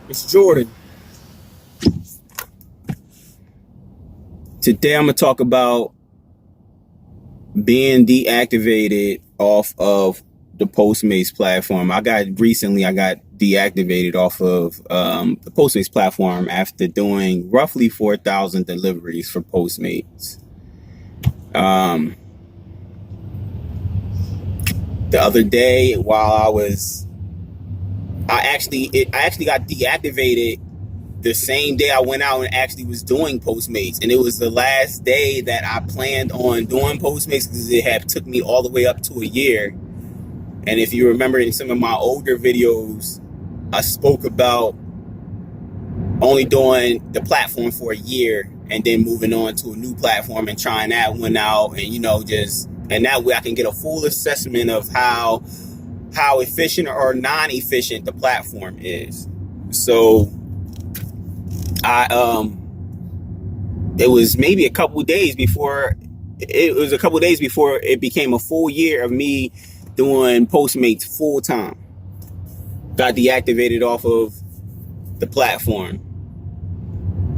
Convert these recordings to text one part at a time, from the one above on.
It's Jordan. Today I'm gonna talk about being deactivated off of the Postmates platform. I got deactivated off of the Postmates platform after doing roughly 4,000 deliveries for Postmates. Um, the other day, while I actually got deactivated the same day I went out and actually was doing Postmates, and it was the last day that I planned on doing Postmates because it had took me all the way up to a year. And if you remember in some of my older videos, I spoke about only doing the platform for a year and then moving on to a new platform and trying that one out, and just and that way I can get a full assessment of how efficient or non-efficient the platform is. So I it was maybe a couple days before it became a full year of me doing Postmates full time. Got deactivated off of the platform.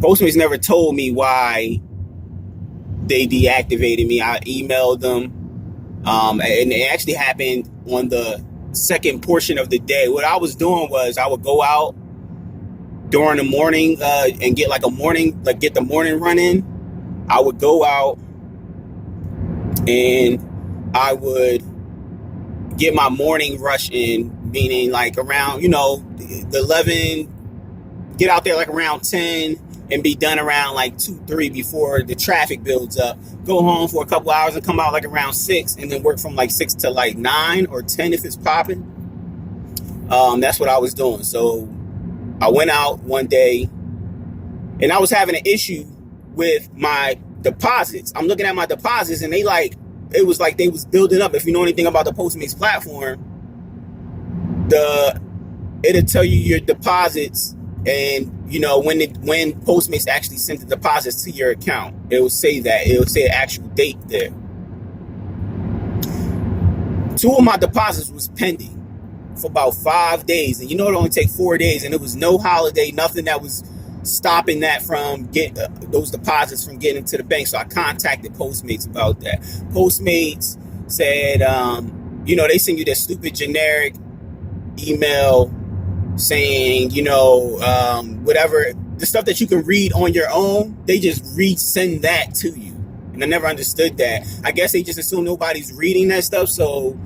Postmates never told me why they deactivated me. I emailed them, and it actually happened on the second portion of the day. What I was doing was I would go out during the morning and get get the morning run in. I would go out and I would get my morning rush in, meaning like around, the 11, get out there like around 10 and be done around like 2, 3 before the traffic builds up. Go home for a couple hours and come out like around 6 and then work from like 6 to like 9 or 10 if it's popping. That's what I was doing. So I went out one day and I was having an issue with my deposits. I'm looking at my deposits and it was like they was building up. If you know anything about the Postmates platform, it'll tell you your deposits, and when Postmates actually sent the deposits to your account, it will say an actual date there. 2 of my deposits was pending for about 5 days, and it only take 4 days, and it was no holiday, nothing that was stopping that from getting those deposits from getting to the bank. So I contacted Postmates about that. Postmates said, they send you that stupid generic email saying, whatever, the stuff that you can read on your own, they just send that to you. And I never understood that. I guess they just assume nobody's reading that stuff, so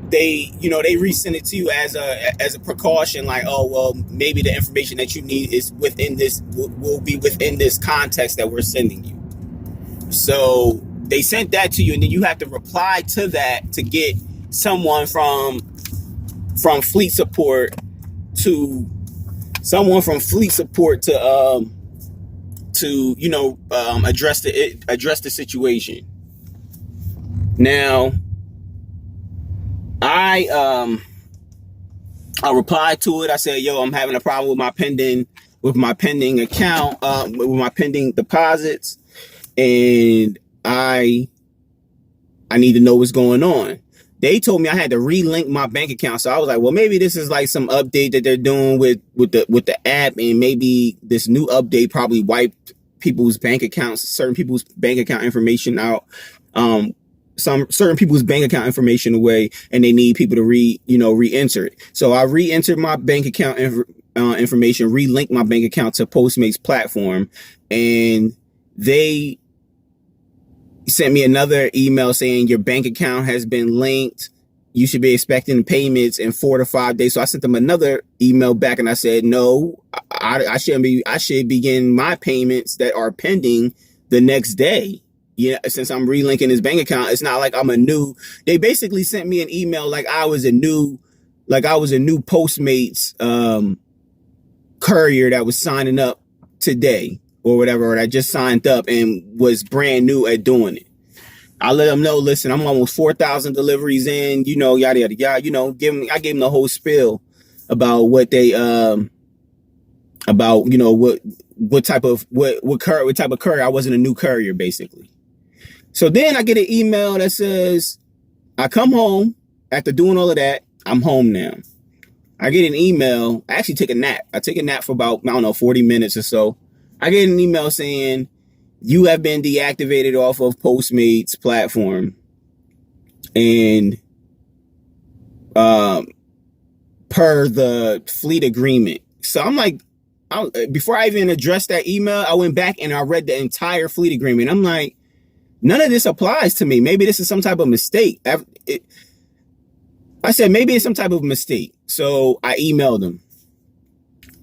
they resend it to you as a precaution, like, oh well, maybe the information that you need is within this will be within this context that we're sending you. So they sent that to you, and then you have to reply to that to get someone from fleet support to address the situation. Now I replied to it. I said, "Yo, I'm having a problem with my pending account, with my pending deposits, and I need to know what's going on." They told me I had to relink my bank account, so I was like, "Well, maybe this is like some update that they're doing with the app, and maybe this new update probably wiped certain people's bank account information out." Some certain people's bank account information away, and they need people to re-enter it. So I re-entered my bank account information, re-linked my bank account to Postmates platform, and they sent me another email saying your bank account has been linked. You should be expecting payments in 4 to 5 days. So I sent them another email back, and I said, no, I shouldn't be. I should begin my payments that are pending the next day. Since I'm relinking his bank account, it's not like I'm a new. They basically sent me an email like I was a new Postmates courier that was signing up today or whatever, or that just signed up and was brand new at doing it. I let them know, listen, I'm almost 4,000 deliveries in, yada yada yada. I gave them the whole spiel about what they about what type of courier. I wasn't a new courier, basically. So then I get an email that says, I come home after doing all of that. I'm home now. I get an email. I actually take a nap. I take a nap for about, I don't know, 40 minutes or so. I get an email saying, you have been deactivated off of Postmates platform. And per the fleet agreement. So I'm like, before I even addressed that email, I went back and I read the entire fleet agreement. I'm like, none of this applies to me. Maybe this is some type of mistake. I said, maybe it's some type of mistake. So I emailed them.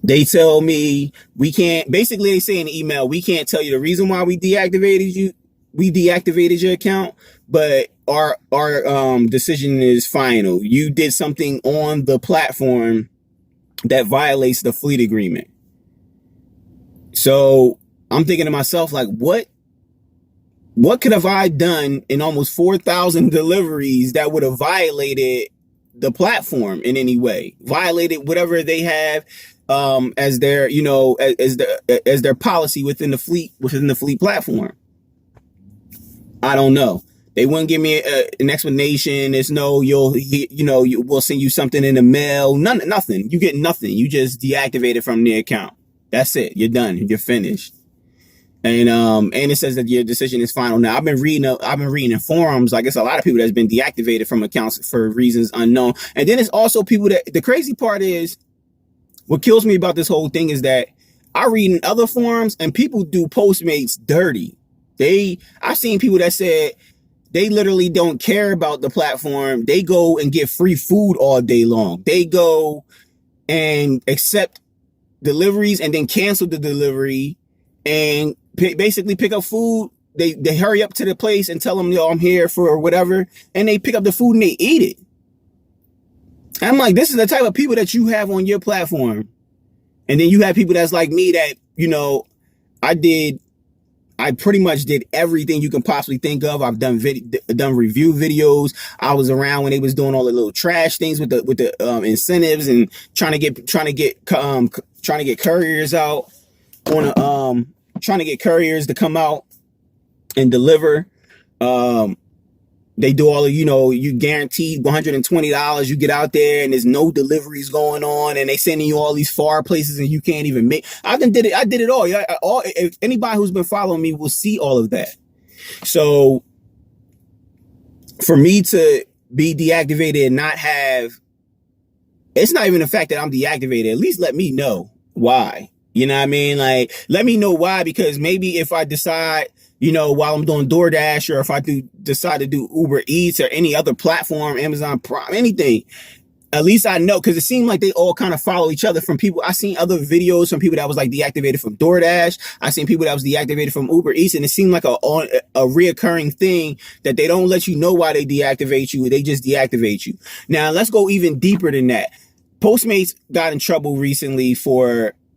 They tell me we can't, basically they say in the email, we can't tell you the reason why we deactivated your account, but our decision is final. You did something on the platform that violates the fleet agreement. So I'm thinking to myself, like, what could have I done in almost 4,000 deliveries that would have violated the platform in any way, violated whatever they have as their, as their policy within the fleet platform? I don't know. They wouldn't give me an explanation. There's no, we'll send you something in the mail. Nothing. You get nothing. You just deactivate it from the account. That's it. You're done. You're finished. And it says that your decision is final. Now I've been reading in forums, like it's a lot of people that's been deactivated from accounts for reasons unknown. And then it's also people that, the crazy part is, what kills me about this whole thing is that I read in other forums and people do Postmates dirty. I've seen people that said they literally don't care about the platform. They go and get free food all day long. They go and accept deliveries and then cancel the delivery and basically pick up food. They hurry up to the place and tell them, yo, I'm here for whatever. And they pick up the food and they eat it. I'm like, this is the type of people that you have on your platform. And then you have people that's like me that, I pretty much did everything you can possibly think of. I've done review videos. I was around when they was doing all the little trash things with the incentives and trying to get couriers out trying to get couriers to come out and deliver. They do all of, you guaranteed $120. You get out there and there's no deliveries going on and they sending you all these far places and you can't even make. I did it all. If anybody who's been following me will see all of that. So for me to be deactivated and not have, it's not even the fact that I'm deactivated. At least let me know why. You know what I mean? Like, let me know why, because maybe if I decide, while I'm doing DoorDash, or if I decide to do Uber Eats or any other platform, Amazon Prime, anything, at least I know, because it seemed like they all kind of follow each other. From people, I seen other videos from people that was like deactivated from DoorDash. I seen people that was deactivated from Uber Eats, and it seemed like a reoccurring thing that they don't let you know why they deactivate you. They just deactivate you. Now, let's go even deeper than that. Postmates got in trouble recently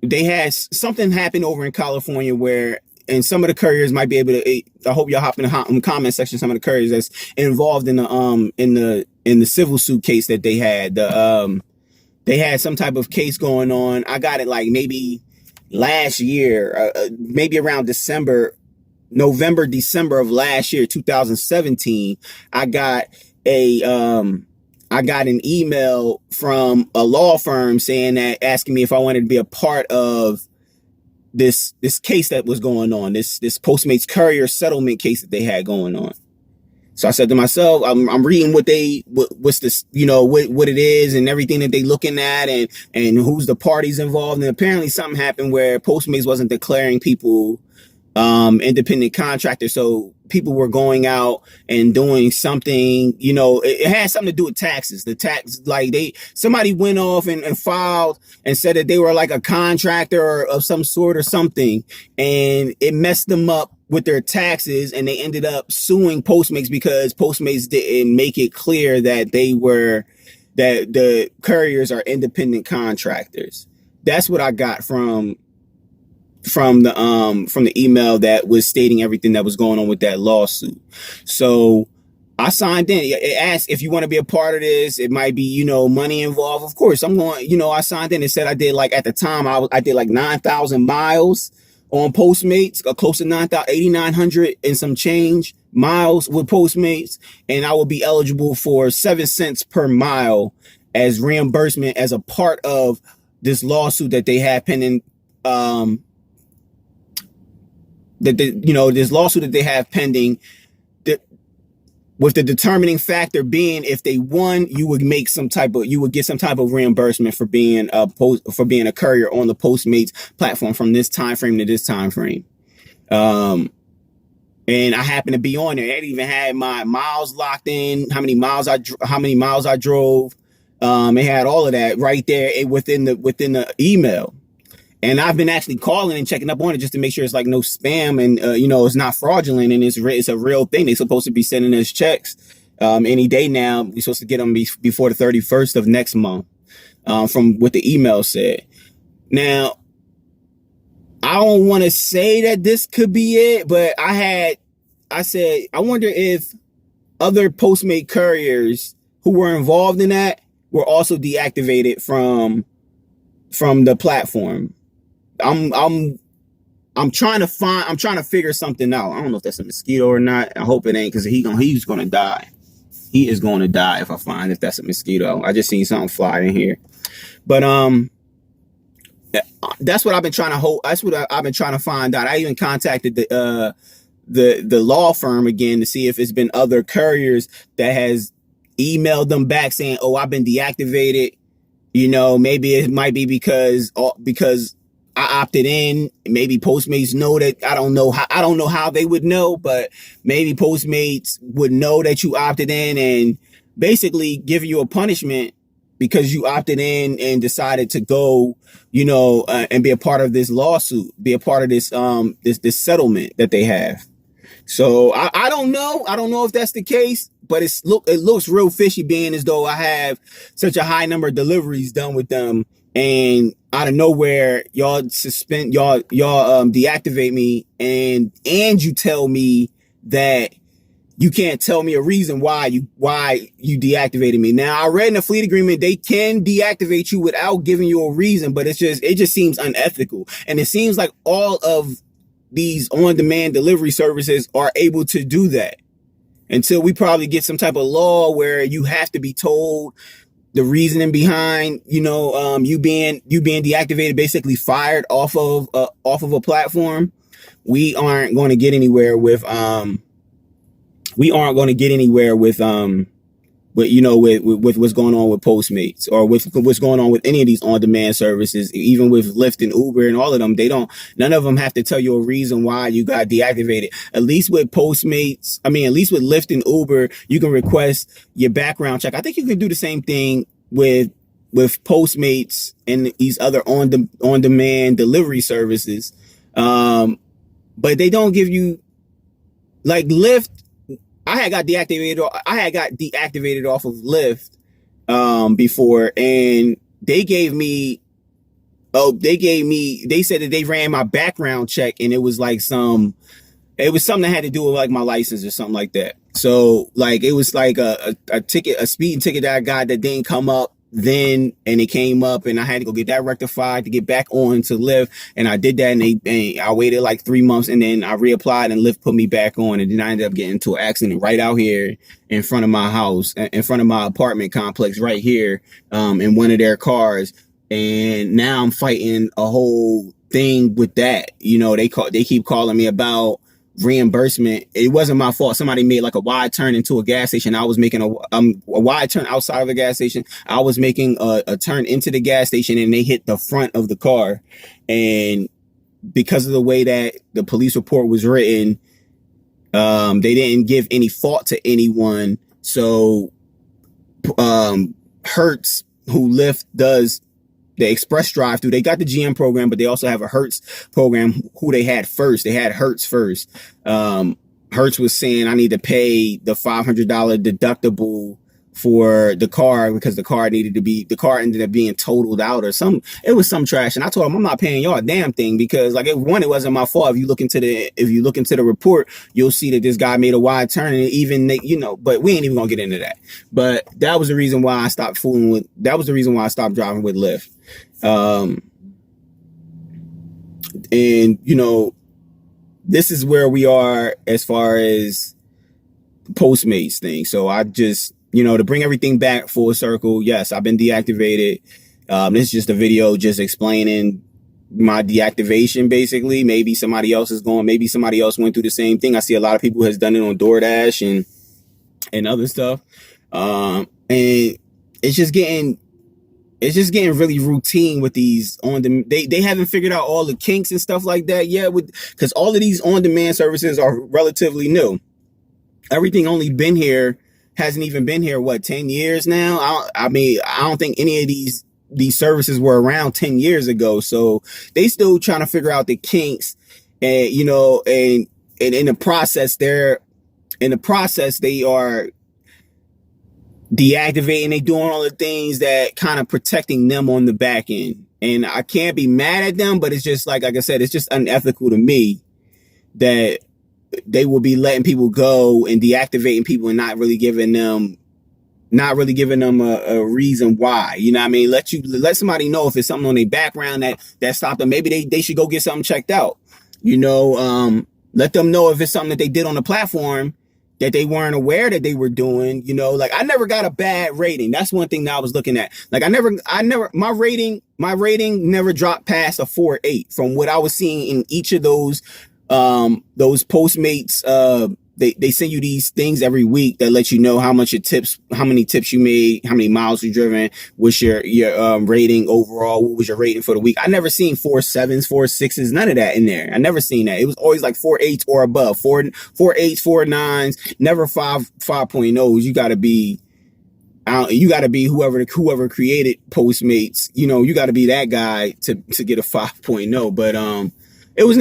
they had something happen over in California where, and some of the couriers might be able to, I hope y'all hop in the comment section, some of the couriers that's involved in the civil suit case that they had. They had some type of case going on. I got it like maybe last year, maybe around November, December of last year, 2017. I got an email from a law firm asking me if I wanted to be a part of this case that was going on, this Postmates courier settlement case that they had going on. So I said to myself, I'm reading what's this, what it is and everything that they looking at and who's the parties involved. And apparently something happened where Postmates wasn't declaring people independent contractors. So people were going out and doing something, it had something to do with taxes. Somebody went off and filed and said that they were like a contractor of some sort or something, and it messed them up with their taxes, and they ended up suing Postmates because Postmates didn't make it clear that that the couriers are independent contractors. That's what I got from the email that was stating everything that was going on with that lawsuit. So I signed in. It asked if you want to be a part of this. It might be, money involved. Of course, I'm going, I signed in. It said I did at the time, I did 9,000 miles on Postmates, close to 8,900 and some change miles with Postmates. And I will be eligible for 7 cents per mile as reimbursement as a part of this lawsuit that they have pending. This lawsuit that they have pending, with the determining factor being, if they won, you would get some type of reimbursement for being a courier on the Postmates platform from this time frame to this time frame. And I happen to be on there. It even had my miles locked in, how many miles I drove. It had all of that right there within the email. And I've been actually calling and checking up on it just to make sure it's like no spam and, it's not fraudulent and it's a real thing. They're supposed to be sending us checks any day now. We're supposed to get them before the 31st of next month, from what the email said. Now, I don't want to say that this could be it, but I said, I wonder if other Postmate couriers who were involved in that were also deactivated from the platform. I'm trying to figure something out. I don't know if that's a mosquito or not. I hope it ain't, because he's gonna die. He is going to die if I find if that's a mosquito. I just seen something fly in here. But that's what I've been trying to hold. That's what I've been trying to find out. I even contacted the law firm again to see if it's been other couriers that has emailed them back saying, "Oh, I've been deactivated." Maybe it might be because I opted in. Maybe Postmates know that. I don't know how they would know, but maybe Postmates would know that you opted in and basically give you a punishment because you opted in and decided to go, and be a part of this lawsuit, be a part of this this settlement that they have. So I don't know. I don't know if that's the case, but it looks real fishy, being as though I have such a high number of deliveries done with them, and out of nowhere y'all deactivate me, and you tell me that you can't tell me a reason why you deactivated me. Now, I read in the fleet agreement they can deactivate you without giving you a reason, but it just seems unethical, and it seems like all of these on-demand delivery services are able to do that until we probably get some type of law where you have to be told the reasoning behind, you being deactivated, basically fired off of a platform. We aren't going to get anywhere with with what's going on with Postmates, or with what's going on with any of these on-demand services, even with Lyft and Uber and all of them. None of them have to tell you a reason why you got deactivated. At least with Postmates, at least with Lyft and Uber, you can request your background check. I think you can do the same thing with Postmates and these other on-demand delivery services. But they don't give you, like Lyft. I had got deactivated off of Lyft before, and they said that they ran my background check, and it was something that had to do with like my license or something like that. So like it was like a speeding ticket that I got that didn't come up then, and it came up, and I had to go get that rectified to get back on to Lyft, and I did that, and I waited like 3 months, and then I reapplied, and Lyft put me back on, and then I ended up getting into an accident right out here in front of my house, in front of my apartment complex right here, in one of their cars, and now I'm fighting a whole thing with that. They keep calling me about reimbursement. It wasn't my fault. Somebody made like a wide turn into a gas station. I was making a wide turn outside of the gas station. I was making a turn into the gas station, and they hit the front of the car. And because of the way that the police report was written, they didn't give any fault to anyone. So Hertz, who Lyft does the express drive through, they got the GM program, but they also have a Hertz program who they had first. They had Hertz first. Hertz was saying I need to pay the $500 deductible for the car because the car ended up being totaled out or something. It was some trash. And I told them, I'm not paying y'all a damn thing, because like, it wasn't my fault. If you look into the report, you'll see that this guy made a wide turn, and even but we ain't even gonna get into that. But that was the reason why I stopped driving with Lyft. And this is where we are as far as Postmates thing. So I just to bring everything back full circle, yes, I've been deactivated. This is just a video just explaining my deactivation, basically. Maybe somebody else maybe somebody else went through the same thing. I see a lot of people has done it on DoorDash and other stuff. And it's just getting really routine with these they haven't figured out all the kinks and stuff like that yet, because all of these on-demand services are relatively new. Everything hasn't even been here, 10 years now? I don't think any of these services were around 10 years ago. So they still trying to figure out the kinks, and and in the process they are deactivating. They doing all the things that kind of protecting them on the back end. And I can't be mad at them, but it's just like I said, it's just unethical to me that they will be letting people go and deactivating people and not really giving them a reason why. You know what I mean? Let somebody know if it's something on their background that stopped them. Maybe they should go get something checked out. Let them know if it's something that they did on the platform that they weren't aware that they were doing. Like, I never got a bad rating. That's one thing that I was looking at. Like, my rating never dropped past a 4.8 from what I was seeing in each of those Postmates. They send you these things every week that let you know how many tips you made, how many miles you driven, what's your rating overall, what was your rating for the week. I never seen 4.7s, 4.6s, none of that in there. I never seen that. It was always like 4.8s or above, 4.8s, 4.9s, never 5.0s. You gotta be whoever created Postmates. You gotta be that guy to get a 5.0. But it was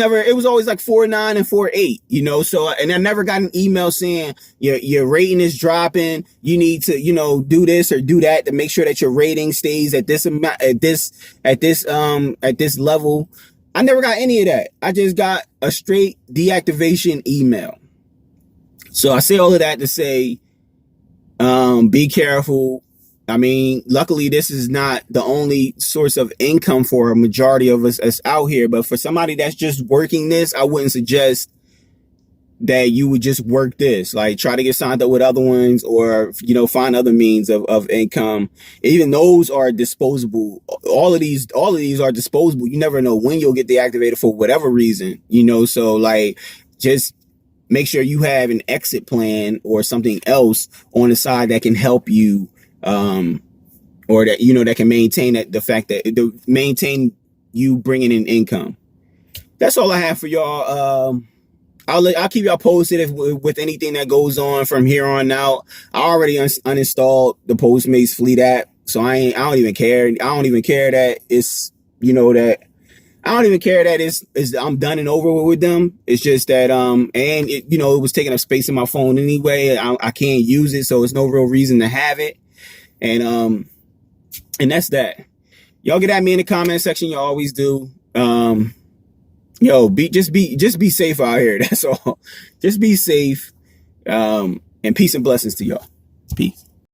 always like 4.9 and 4.8, so, and I never got an email saying your rating is dropping. You need to, do this or do that to make sure that your rating stays at this amount, at this level. I never got any of that. I just got a straight deactivation email. So I say all of that to say, be careful. I mean, luckily, this is not the only source of income for a majority of us that's out here. But for somebody that's just working this, I wouldn't suggest that you would just work this. Like, try to get signed up with other ones, or, find other means of income. Even those are disposable. All of these are disposable. You never know when you'll get deactivated for whatever reason, So, like, just make sure you have an exit plan or something else on the side that can help you. Or that, that can maintain maintain you bringing in income. That's all I have for y'all. I'll keep y'all posted with anything that goes on from here on out. I already uninstalled the Postmates Fleet app, so I don't even care. I don't even care that it's, I don't even care that it's I'm done and over with them. It's just that and it, it was taking up space in my phone anyway. I can't use it, so it's no real reason to have it. And that's that. Y'all get at me in the comment section. You always do. Just be safe out here. That's all. Just be safe. And peace and blessings to y'all. Peace.